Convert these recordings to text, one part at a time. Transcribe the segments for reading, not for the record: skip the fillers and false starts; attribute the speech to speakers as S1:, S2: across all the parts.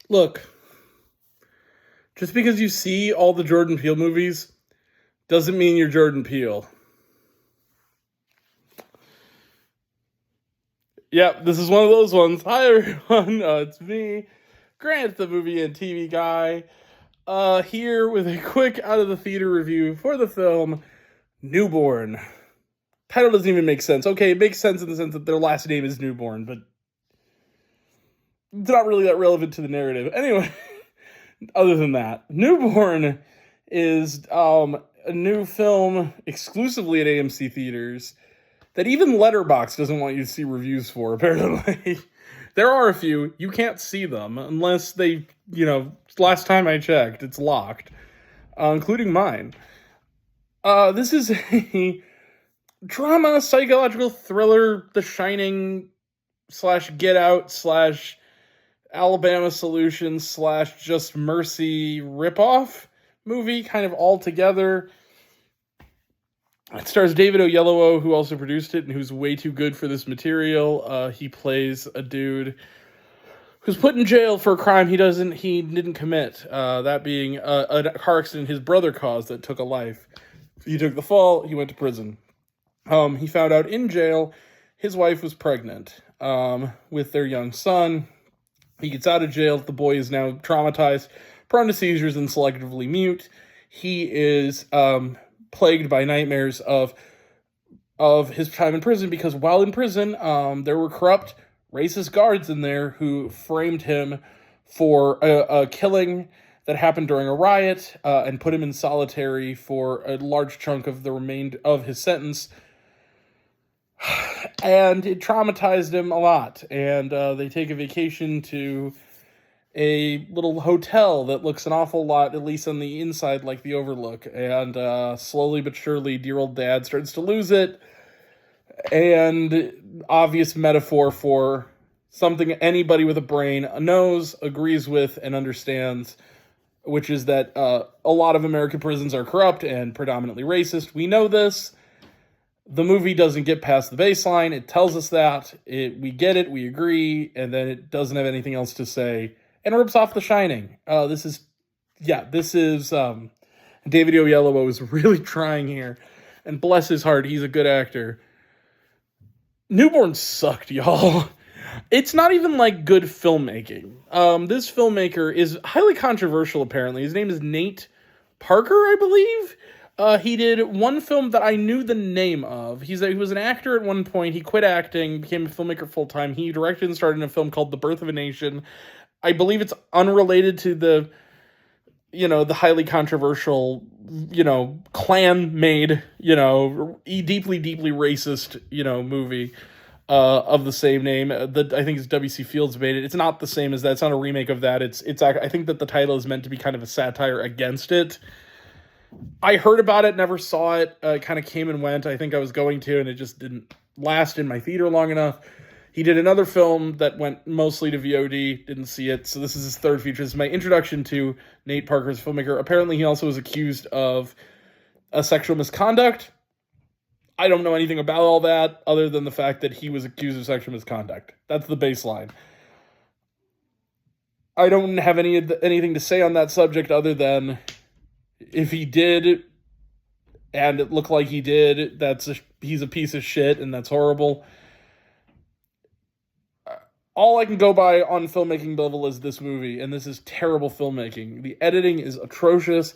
S1: Look, just because you see all the Jordan Peele movies doesn't mean you're Jordan Peele. Yep, this is one of those ones. Hi everyone, it's me, Grant, the movie and TV guy, here with a quick out of the theater review for the film Newborn. Title doesn't even make sense. Okay, it makes sense in the sense that their last name is Newborn, but it's not really that relevant to the narrative. Anyway, other than that, Newborn is a new film exclusively at AMC theaters that even Letterboxd doesn't want you to see reviews for, apparently. There are a few. You can't see them unless they, last time I checked, it's locked, including mine. This is a drama, psychological thriller, The Shining / Get Out / Alabama Solution / Just Mercy ripoff movie, kind of all together. It stars David Oyelowo, who also produced it and who's way too good for this material. He plays a dude who's put in jail for a crime he didn't commit. That being a car accident his brother caused that took a life. He took the fall. He went to prison. He found out in jail his wife was pregnant with their young son. He gets out of jail. The boy is now traumatized, prone to seizures, and selectively mute. He is plagued by nightmares of his time in prison because while in prison, there were corrupt, racist guards in there who framed him for a killing that happened during a riot and put him in solitary for a large chunk of the remainder of his sentence. And it traumatized him a lot. And they take a vacation to a little hotel that looks an awful lot, at least on the inside, like the Overlook. And slowly but surely, dear old dad starts to lose it. And obvious metaphor for something anybody with a brain knows, agrees with, and understands, which is that a lot of American prisons are corrupt and predominantly racist. We know this. The movie doesn't get past the baseline. It tells us that. We get it, we agree, and then it doesn't have anything else to say. And rips off The Shining. This is David Oyelowo is really trying here. And bless his heart, he's a good actor. Newborn sucked, y'all. It's not even like good filmmaking. This filmmaker is highly controversial, apparently. His name is Nate Parker, I believe. He did one film that I knew the name of. He was an actor at one point. He quit acting, became a filmmaker full-time. He directed and starred in a film called The Birth of a Nation. I believe it's unrelated to the highly controversial, Klan-made, deeply, deeply racist, movie of the same name. I think it's W.C. Fields made it. It's not the same as that. It's not a remake of that. I think that the title is meant to be kind of a satire against it. I heard about it, never saw it. It kind of came and went. I think I was going to, and it just didn't last in my theater long enough. He did another film that went mostly to VOD, didn't see it, so this is his third feature. This is my introduction to Nate Parker as a filmmaker. Apparently, he also was accused of a sexual misconduct. I don't know anything about all that, other than the fact that he was accused of sexual misconduct. That's the baseline. I don't have anything to say on that subject other than if he did, and it looked like he did, he's a piece of shit, and that's horrible. All I can go by on filmmaking level is this movie, and this is terrible filmmaking. The editing is atrocious.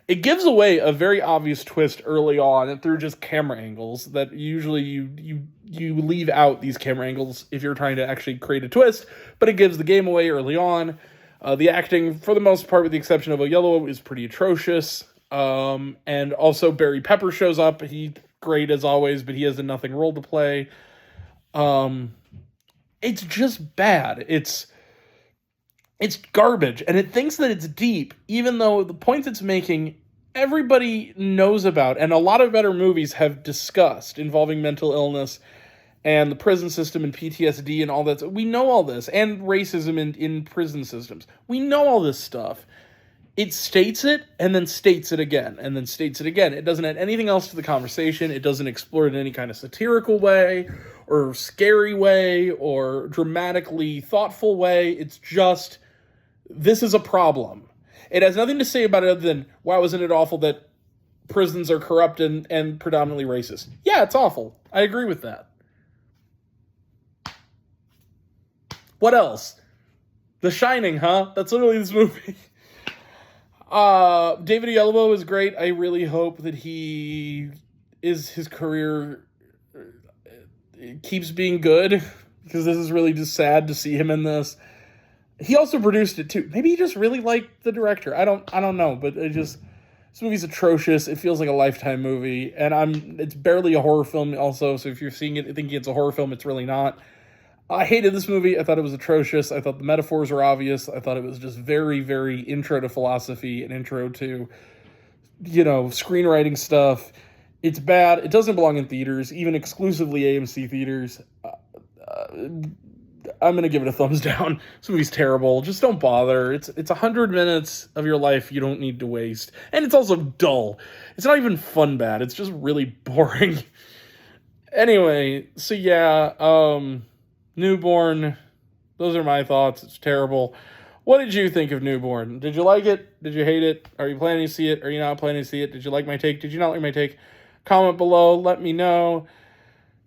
S1: It gives away a very obvious twist early on, and through just camera angles that usually you leave out these camera angles if you're trying to actually create a twist, but it gives the game away early on. The acting, for the most part, with the exception of Oyelowo, is pretty atrocious. And also Barry Pepper shows up. He's great as always, but he has a nothing role to play. It's just bad. It's garbage, and it thinks that it's deep, even though the points it's making, everybody knows about, and a lot of better movies have discussed involving mental illness and the prison system and PTSD and all that. We know all this, and racism in prison systems. We know all this stuff. It states it, and then states it again, and then states it again. It doesn't add anything else to the conversation. It doesn't explore it in any kind of satirical way, or scary way, or dramatically thoughtful way. It's just This is a problem. It has nothing to say about it other than, wow, isn't it awful that prisons are corrupt and predominantly racist? Yeah, it's awful. I agree with that. What else? The Shining, huh? That's literally this movie. David Oyelowo is great. I really hope that his career keeps being good, because this is really just sad to see him in this. He also produced it too. Maybe he just really liked the director. I don't know, but this movie's atrocious. It feels like a Lifetime movie, and it's barely a horror film also, so if you're seeing it thinking it's a horror film, it's really not. I hated this movie. I thought it was atrocious. I thought the metaphors were obvious. I thought it was just very, very intro to philosophy and intro to, screenwriting stuff. It's bad. It doesn't belong in theaters, even exclusively AMC theaters. I'm going to give it a thumbs down. This movie's terrible. Just don't bother. It's 100 minutes of your life you don't need to waste. And it's also dull. It's not even fun bad. It's just really boring. Anyway, so yeah, Newborn, those are my thoughts. It's terrible. What did you think of Newborn? Did you like it? Did you hate it? Are you planning to see it? Are you not planning to see it? Did you like my take? Did you not like my take? Comment below. Let me know.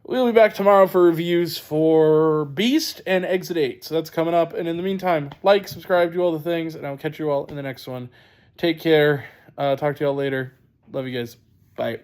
S1: We'll be back tomorrow for reviews for Beast and Exit 8. So that's coming up. And in the meantime, like, subscribe, do all the things, and I'll catch you all in the next one. Take care. Talk to you all later. Love you guys. Bye.